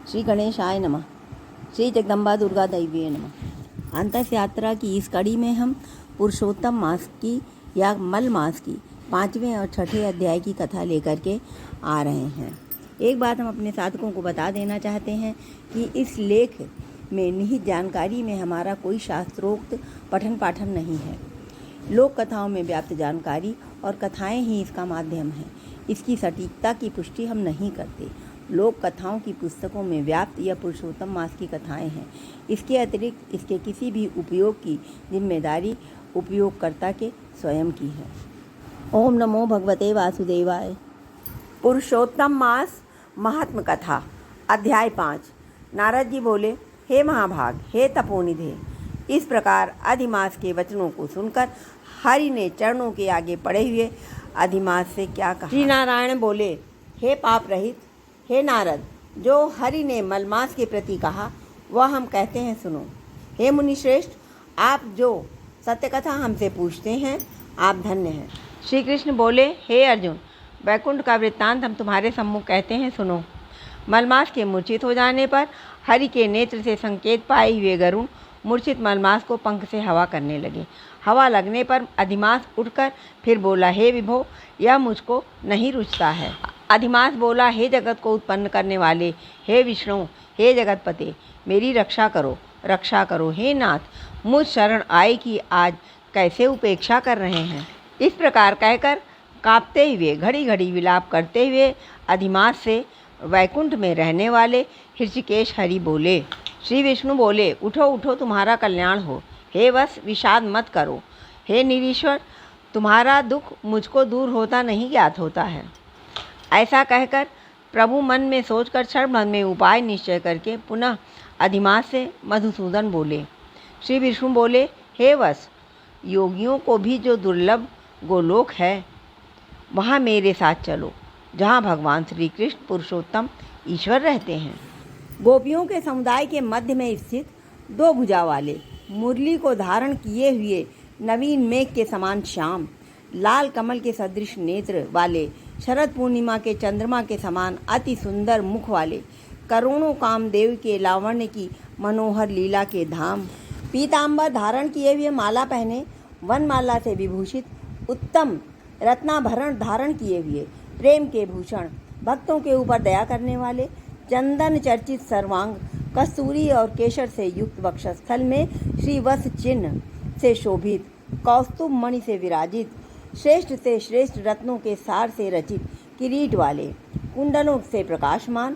श्री गणेशाय नमः। श्री जगदम्बा दुर्गा दैवीय नमः। अंतस यात्रा की इस कड़ी में हम पुरुषोत्तम मास की या मल मास की 5वें और 6ठे अध्याय की कथा लेकर के आ रहे हैं। एक बात हम अपने साधकों को बता देना चाहते हैं कि इस लेख में निहित जानकारी में हमारा कोई शास्त्रोक्त पठन पाठन नहीं है। लोक कथाओं में व्याप्त जानकारी और कथाएं ही इसका माध्यम है। इसकी सटीकता की पुष्टि हम नहीं करते। लोक कथाओं की पुस्तकों में व्याप्त या पुरुषोत्तम मास की कथाएं हैं। इसके अतिरिक्त इसके किसी भी उपयोग की जिम्मेदारी उपयोगकर्ता के स्वयं की है। ओम नमो भगवते वासुदेवाय। पुरुषोत्तम मास महात्म कथा अध्याय 5। नारद जी बोले, हे महाभाग, हे तपोनिधे। इस प्रकार अधिमास के वचनों को सुनकर हरि ने चरणों के आगे पड़े हुए अधिमास से क्या कहा। श्री नारायण बोले, हे पाप रहित, हे नारद, जो हरि ने मलमास के प्रति कहा वह हम कहते हैं, सुनो। हे मुनिश्रेष्ठ, आप जो सत्यकथा हमसे पूछते हैं, आप धन्य हैं। श्री कृष्ण बोले, हे अर्जुन, वैकुंठ का वृत्तांत हम तुम्हारे सम्मुख कहते हैं, सुनो। मलमास के मूर्छित हो जाने पर हरि के नेत्र से संकेत पाए हुए गरुड़ मूर्छित मलमास को पंख से हवा करने लगे। हवा लगने पर अधिमास उठकर फिर बोला, हे विभो, यह मुझको नहीं रुचता है। अधिमास बोला, हे जगत को उत्पन्न करने वाले, हे विष्णु, हे जगतपते, मेरी रक्षा करो, रक्षा करो। हे नाथ, मुझ शरण आए कि आज कैसे उपेक्षा कर रहे हैं। इस प्रकार कहकर कांपते हुए घड़ी घड़ी विलाप करते हुए अधिमास से वैकुंठ में रहने वाले ऋषिकेश हरि बोले। श्री विष्णु बोले, उठो उठो, तुम्हारा कल्याण हो। हे वश, विषाद मत करो। हे निरीश्वर, तुम्हारा दुख मुझको दूर होता नहीं ज्ञात होता है। ऐसा कहकर प्रभु मन में सोचकर क्षण भर में उपाय निश्चय करके पुनः अधिमास से मधुसूदन बोले। श्री विष्णु बोले, हे वश, योगियों को भी जो दुर्लभ गोलोक है वहाँ मेरे साथ चलो, जहाँ भगवान श्री कृष्ण पुरुषोत्तम ईश्वर रहते हैं। गोपियों के समुदाय के मध्य में स्थित 2 भुजा वाले, मुरली को धारण किए हुए नवीन मेघ के समान श्याम, लाल कमल के सदृश नेत्र वाले, शरद पूर्णिमा के चंद्रमा के समान अति सुंदर मुख वाले, करोड़ों कामदेव के लावण्य की मनोहर लीला के धाम, पीतांबर धारण किए हुए माला पहने, वनमाला से विभूषित, उत्तम रत्नाभरण धारण किए हुए, प्रेम के भूषण, भक्तों के ऊपर दया करने वाले, चंदन चर्चित सर्वांग, कस्तूरी और केशर से युक्त वक्षस्थल में श्रीवत्स चिन्ह से शोभित, कौस्तुभ मणि से विराजित, श्रेष्ठ से श्रेष्ठ रत्नों के सार से रचित किरीट वाले, कुंडलों से प्रकाशमान,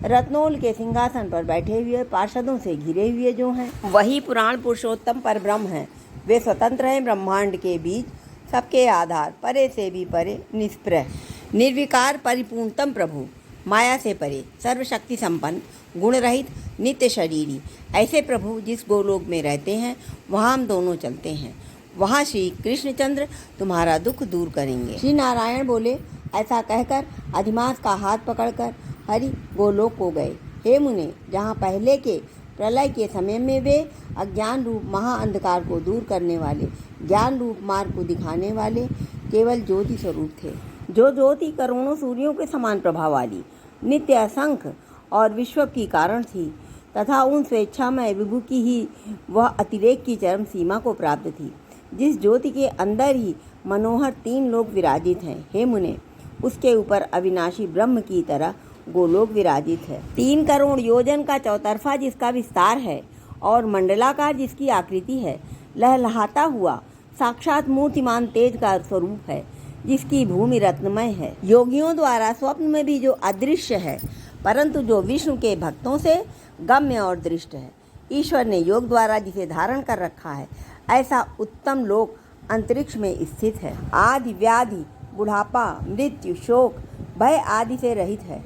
रत्नोल के सिंहासन पर बैठे हुए, पार्षदों से घिरे हुए जो हैं, वही पुराण पुरुषोत्तम परब्रह्म हैं। वे स्वतंत्र हैं, ब्रह्मांड के बीच सबके आधार, परे से भी परे, निष्प्रह, निर्विकार, परिपूर्णतम प्रभु, माया से परे, सर्वशक्ति संपन्न, गुण रहित, नित्य शरीरी। ऐसे प्रभु जिस गोलोक में रहते हैं वहाँ हम दोनों चलते हैं। वहाँ श्री कृष्णचंद्र तुम्हारा दुख दूर करेंगे। श्री नारायण बोले, ऐसा कहकर अधिमास का हाथ पकड़कर हरि गोलोक को गए। हे मुने, जहाँ पहले के प्रलय के समय में वे अज्ञान रूप महाअंधकार को दूर करने वाले, ज्ञान रूप मार्ग को दिखाने वाले केवल ज्योति स्वरूप थे, जो ज्योति करोड़ों सूर्यों के समान प्रभाव वाली, नित्य असंख्य और विश्व की कारण थी, तथा उन स्वेच्छामय विभु की ही वह अतिरेक की चरम सीमा को प्राप्त थी, जिस ज्योति के अंदर ही मनोहर 3 लोक विराजित हैं। हे मुने, उसके ऊपर अविनाशी ब्रह्म की तरह गोलोक विराजित है। 3 करोड़ योजन का चौतरफा जिसका विस्तार है और मंडलाकार जिसकी आकृति है, लहलहाता हुआ साक्षात मूर्तिमान तेज का स्वरूप है, जिसकी भूमि रत्नमय है। योगियों द्वारा स्वप्न में भी जो अदृश्य है, परंतु जो विष्णु के भक्तों से गम्य और दृष्ट है। ईश्वर ने योग द्वारा जिसे धारण कर रखा है, ऐसा उत्तम लोक अंतरिक्ष में स्थित है। आदि व्याधि, बुढ़ापा, मृत्यु, शोक, भय आदि से रहित है।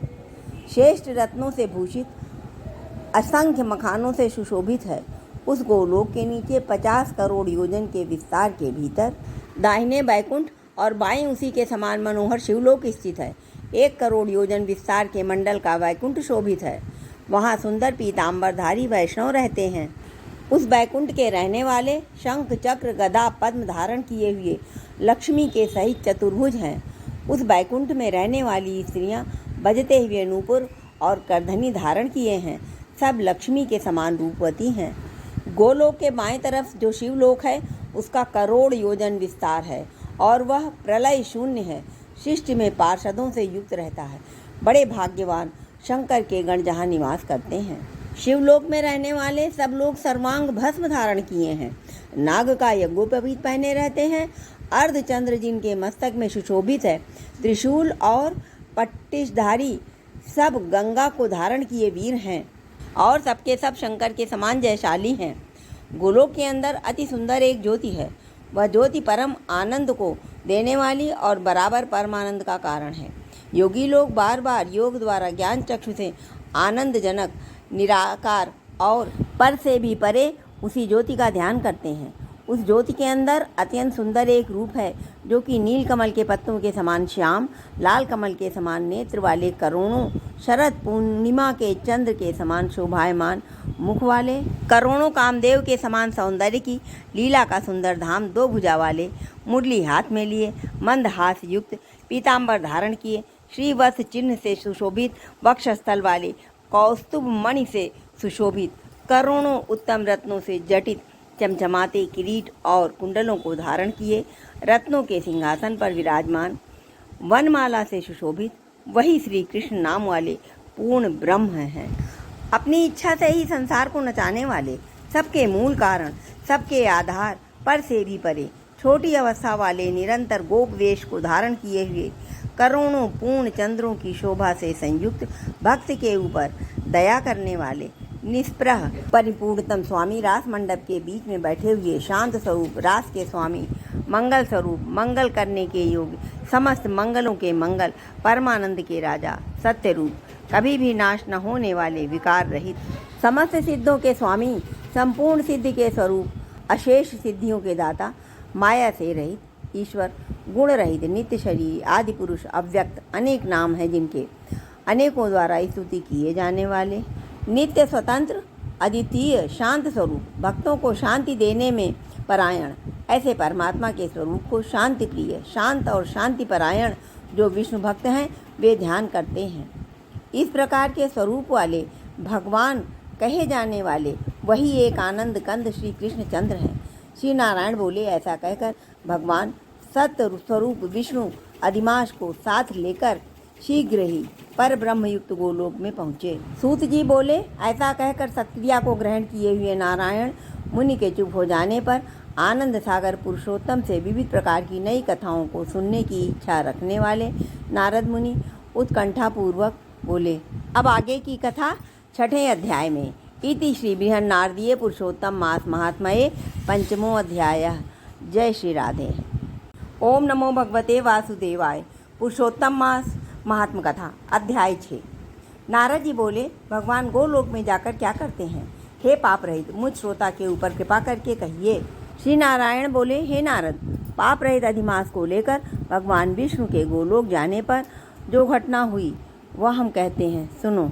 श्रेष्ठ रत्नों से भूषित, असंख्य मखानों से सुशोभित है। उस गोलोक के नीचे 50 करोड़ योजन के विस्तार के भीतर दाहिने वैकुंठ और बाएं उसी के समान मनोहर शिवलोक स्थित है। 1 करोड़ योजन विस्तार के मंडल का वैकुंठ शोभित है। वहाँ सुंदर पीतांबरधारी वैष्णव रहते हैं। उस वैकुंठ के रहने वाले शंख, चक्र, गदा, पद्म धारण किए हुए लक्ष्मी के सहित चतुर्भुज हैं। उस वैकुंठ में रहने वाली स्त्रियां बजते हुए नूपुर और करधनी धारण किए हैं, सब लक्ष्मी के समान रूपवती हैं। गोलोक के बाएं तरफ जो शिवलोक है उसका करोड़ योजन विस्तार है और वह प्रलय शून्य है। सृष्टि में पार्षदों से युक्त रहता है। बड़े भाग्यवान शंकर के गण जहाँ निवास करते हैं। शिवलोक में रहने वाले सब लोग सर्वांग भस्म धारण किए हैं, नाग का यज्ञोपवीत पहने रहते हैं। अर्धचंद्र जिनके मस्तक में सुशोभित है, त्रिशूल और पट्टिशधारी सब गंगा को धारण किए वीर हैं और सबके सब शंकर के समान जयशाली हैं। गोलोक के अंदर अति सुंदर एक ज्योति है। वह ज्योति परम आनंद को देने वाली और बराबर परमानंद का कारण है। योगी लोग बार बार योग द्वारा ज्ञान चक्षु से आनंदजनक निराकार और पर से भी परे उसी ज्योति का ध्यान करते हैं। उस ज्योति के अंदर अत्यंत सुंदर एक रूप है जो कि नील कमल के पत्तों के समान श्याम, लाल कमल के समान नेत्र वाले, करोड़ों शरद पूर्णिमा के चंद्र के समान शोभायमान मुख वाले, करोड़ों कामदेव के समान सौंदर्य की लीला का सुंदर धाम, दो भुजा वाले, मुरली हाथ में लिए, मंद हास युक्त, पीताम्बर धारण किए, श्रीवत्स चिन्ह से सुशोभित, वक्षस्थल वाले, कौस्तुभ मणि से सुशोभित, करोड़ों उत्तम रत्नों से जटित, चमचमाते किरीट और कुंडलों को धारण किए, रत्नों के सिंहासन पर विराजमान, वनमाला से सुशोभित, वही श्री कृष्ण नाम वाले पूर्ण ब्रह्म हैं। अपनी इच्छा से ही संसार को नचाने वाले, सबके मूल कारण, सबके आधार, पर से भी परे, छोटी अवस्था वाले, निरंतर गोप वेश को धारण किए हुए, करोड़ों पूर्ण चंद्रों की शोभा से संयुक्त, भक्त के ऊपर दया करने वाले, निष्प्रह परिपूर्णतम स्वामी, रास मंडप के बीच में बैठे हुए शांत स्वरूप, रास के स्वामी, मंगल स्वरूप, मंगल करने के योग्य, समस्त मंगलों के मंगल, परमानंद के राजा, सत्य रूप, कभी भी नाश न होने वाले, विकार रहित, समस्त सिद्धों के स्वामी, संपूर्ण सिद्धि के स्वरूप, अशेष सिद्धियों के दाता, माया से रहित ईश्वर, गुण रहित, नित्य शरीर, आदि पुरुष, अव्यक्त, अनेक नाम हैं जिनके अनेकों द्वारा स्तुति किए जाने वाले, नित्य स्वतंत्र, अद्वितीय, शांत स्वरूप, भक्तों को शांति देने में परायण, ऐसे परमात्मा के स्वरूप को शांति प्रिय, शांत और शांति परायण जो विष्णु भक्त हैं वे ध्यान करते हैं। इस प्रकार के स्वरूप वाले भगवान कहे जाने वाले वही एक आनंद कंद श्री कृष्ण चंद्र हैं। श्री नारायण बोले, ऐसा कहकर भगवान सत्य स्वरूप विष्णु अधिमास को साथ लेकर शीघ्र ही पर ब्रह्मयुक्त गोलोक में पहुँचे। सूत जी बोले, ऐसा कहकर सत्क्रिया को ग्रहण किए हुए नारायण मुनि के चुप हो जाने पर आनंद सागर पुरुषोत्तम से विविध प्रकार की नई कथाओं को सुनने की इच्छा रखने वाले नारद मुनि उत्कंठापूर्वक बोले। अब आगे की कथा 6ठे अध्याय में। इति श्री बृहन्नारदीय पुरुषोत्तम मास महात्मये पंचमो अध्याय। जय श्री राधे। ओम नमो भगवते वासुदेवाय। पुरुषोत्तम मास महात्म कथा अध्याय 6। नारद जी बोले, भगवान गोलोक में जाकर क्या करते हैं? हे पाप रहित, मुझ श्रोता के ऊपर कृपा करके कहिए। श्री नारायण बोले, हे नारद, पाप रहित अधिमास को लेकर भगवान विष्णु के गोलोक जाने पर जो घटना हुई वह हम कहते हैं, सुनो।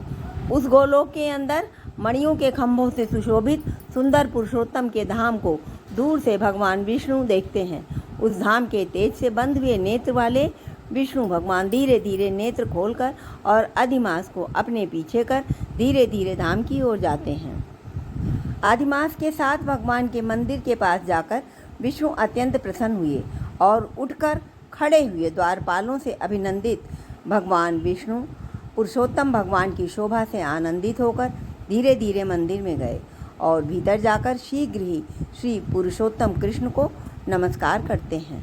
उस गोलोक के अंदर मणियों के खंभों से सुशोभित सुंदर पुरुषोत्तम के धाम को दूर से भगवान विष्णु देखते हैं। उस धाम के तेज से बंध हुए नेत्र वाले विष्णु भगवान धीरे धीरे नेत्र खोलकर और अधिमास को अपने पीछे कर धीरे धीरे धाम की ओर जाते हैं। अधिमास के साथ भगवान के मंदिर के पास जाकर विष्णु अत्यंत प्रसन्न हुए और उठकर खड़े हुए द्वारपालों से अभिनंदित भगवान विष्णु पुरुषोत्तम भगवान की शोभा से आनंदित होकर धीरे धीरे मंदिर में गए और भीतर जाकर शीघ्र ही श्री पुरुषोत्तम कृष्ण को नमस्कार करते हैं।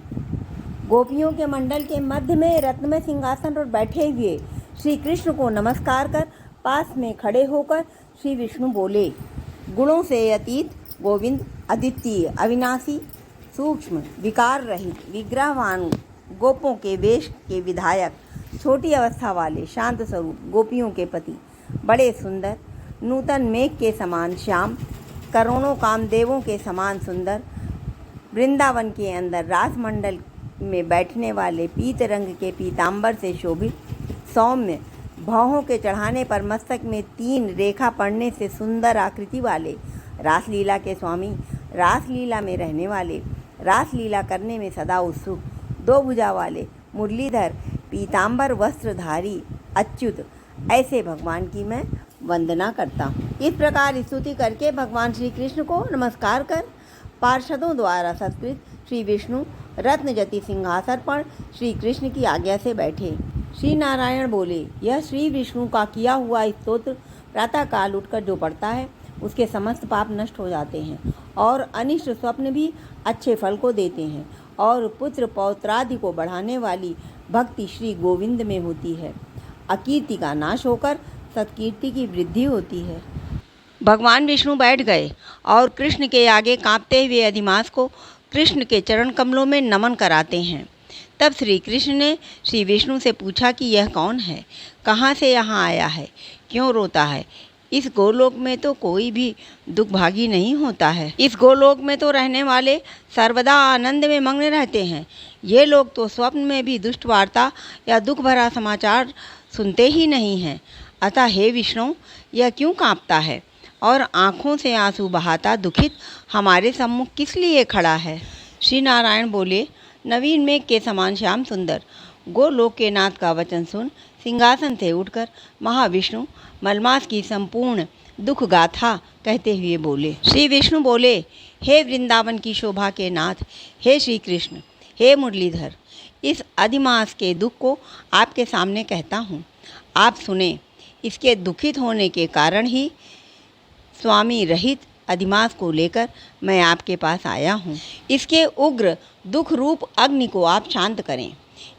गोपियों के मंडल के मध्य में रत्नमय सिंहासन पर बैठे हुए श्री कृष्ण को नमस्कार कर पास में खड़े होकर श्री विष्णु बोले, गुणों से अतीत, गोविंद, अद्वितीय, अविनाशी, सूक्ष्म, विकार रहित, विग्रहवान, गोपों के वेश के विधायक, छोटी अवस्था वाले, शांत स्वरूप, गोपियों के पति, बड़े सुंदर, नूतन मेघ के समान श्याम, करोड़ों कामदेवों के समान सुंदर, वृंदावन के अंदर रास मंडल में बैठने वाले, पीत रंग के पीताम्बर से शोभित, सौम्य, भौहों के चढ़ाने पर मस्तक में 3 रेखा पड़ने से सुंदर आकृति वाले, रासलीला के स्वामी, रासलीला में रहने वाले, रासलीला करने में सदा उत्सुक, 2 भुजा वाले, मुरलीधर, पीताम्बर वस्त्रधारी, अच्युत, ऐसे भगवान की मैं वंदना करता हूँ। इस प्रकार स्तुति करके भगवान श्री कृष्ण को नमस्कार कर पार्षदों द्वारा सत्कृत श्री विष्णु रत्नजति सिंहासन पर श्री कृष्ण की आज्ञा से बैठे। श्री नारायण बोले, यह श्री विष्णु का किया हुआ स्तोत्र प्रातःकाल उठकर जो पढ़ता है उसके समस्त पाप नष्ट हो जाते हैं और अनिष्ट स्वप्न भी अच्छे फल को देते हैं और पुत्र पौत्रादि को बढ़ाने वाली भक्ति श्री गोविंद में होती है। अकीर्ति का नाश होकर सत्कीर्ति की वृद्धि होती है। भगवान विष्णु बैठ गए और कृष्ण के आगे कांपते हुए अधिमास को कृष्ण के चरण कमलों में नमन कराते हैं। तब श्री कृष्ण ने श्री विष्णु से पूछा कि यह कौन है, कहाँ से यहाँ आया है, क्यों रोता है। इस गोलोक में तो कोई भी दुखभागी नहीं होता है। इस गोलोक में तो रहने वाले सर्वदा आनंद में मग्न रहते हैं। ये लोग तो स्वप्न में भी दुष्ट वार्ता या दुख भरा समाचार सुनते ही नहीं हैं। अतः हे विष्णु, यह क्यों कांपता है और आँखों से आंसू बहाता दुखित हमारे सम्मुख किस लिए खड़ा है। श्री नारायण बोले, नवीन मेघ के समान श्याम सुंदर, गोलोक के नाथ का वचन सुन सिंहासन से उठकर महाविष्णु मलमास की संपूर्ण दुख गाथा कहते हुए बोले। श्री विष्णु बोले, हे वृंदावन की शोभा के नाथ, हे श्री कृष्ण, हे मुरलीधर, इस अधिमास के दुख को आपके सामने कहता हूँ, आप सुने। इसके दुखित होने के कारण ही स्वामी रहित अधिमास को लेकर मैं आपके पास आया हूँ। इसके उग्र दुख रूप अग्नि को आप शांत करें।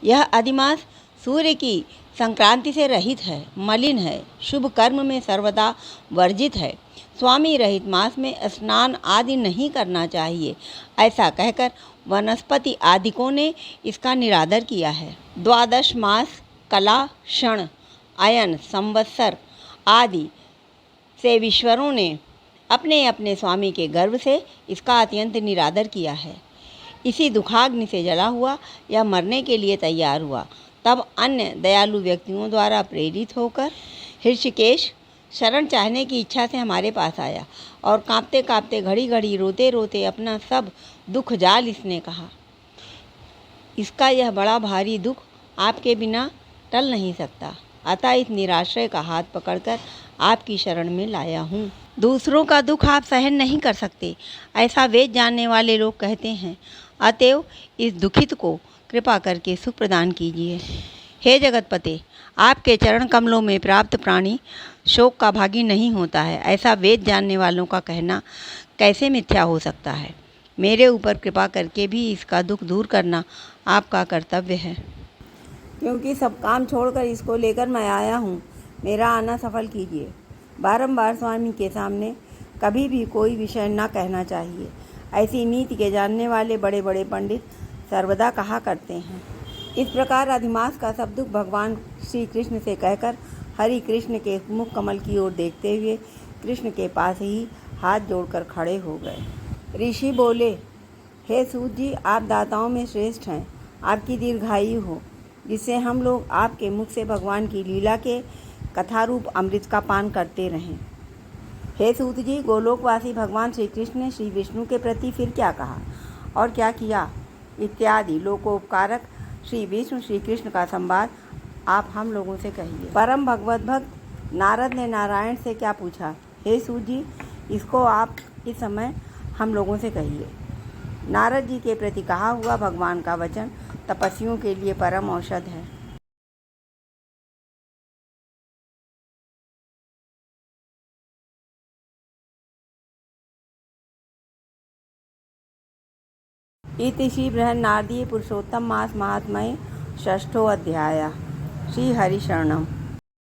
यह अधिमास सूर्य की संक्रांति से रहित है, मलिन है, शुभ कर्म में सर्वदा वर्जित है। स्वामी रहित मास में स्नान आदि नहीं करना चाहिए। ऐसा कहकर वनस्पति आदिकों ने इसका निरादर किया है। द्वादश मास कला, क्षण, अयन, संवत्सर आदि सेवीश्वरों ने अपने अपने स्वामी के गर्भ से इसका अत्यंत निरादर किया है। इसी दुखाग्नि से जला हुआ यह मरने के लिए तैयार हुआ। तब अन्य दयालु व्यक्तियों द्वारा प्रेरित होकर हृषिकेश शरण चाहने की इच्छा से हमारे पास आया और कांपते कांपते घड़ी घड़ी रोते रोते अपना सब दुख जाल इसने कहा। इसका यह बड़ा भारी दुख आपके बिना टल नहीं सकता। अतः इस निराश्रय का हाथ पकड़कर आपकी शरण में लाया हूँ। दूसरों का दुख आप सहन नहीं कर सकते, ऐसा वेद जानने वाले लोग कहते हैं। अतएव इस दुखित को कृपा करके सुख प्रदान कीजिए। हे जगतपते, आपके चरण कमलों में प्राप्त प्राणी शोक का भागी नहीं होता है, ऐसा वेद जानने वालों का कहना कैसे मिथ्या हो सकता है। मेरे ऊपर कृपा करके भी इसका दुख दूर करना आपका कर्तव्य है, क्योंकि सब काम छोड़कर इसको लेकर मैं आया हूँ। मेरा आना सफल कीजिए। बारंबार स्वामी के सामने कभी भी कोई विषय न कहना चाहिए। ऐसी नीति के जानने वाले बड़े बड़े पंडित सर्वदा कहा करते हैं। इस प्रकार अधिमास का सब दुख भगवान श्री कृष्ण से कहकर हरि कृष्ण के मुख कमल की ओर देखते हुए कृष्ण के पास ही हाथ जोड़कर खड़े हो गए। ऋषि बोले, हे सूत जी, आप दाताओं में श्रेष्ठ हैं। आपकी दीर्घायु हो, जिससे हम लोग आपके मुख से भगवान की लीला के कथारूप अमृत का पान करते रहें। हे सूत जी, गोलोकवासी भगवान श्री कृष्ण ने श्री विष्णु के प्रति फिर क्या कहा और क्या किया इत्यादि लोकोपकारक श्री विष्णु श्री कृष्ण का संवाद आप हम लोगों से कहिए। परम भगवत भक्त नारद ने नारायण से क्या पूछा, हे सूत जी, इसको आप इस समय हम लोगों से कहिए। नारद जी के प्रति कहा हुआ भगवान का वचन तपस्वियों के लिए परम औषध है। इति श्री बृहन्नारदीय पुरुषोत्तम मास महात्म्ये षष्ठो अध्याय। श्री हरि शरणम।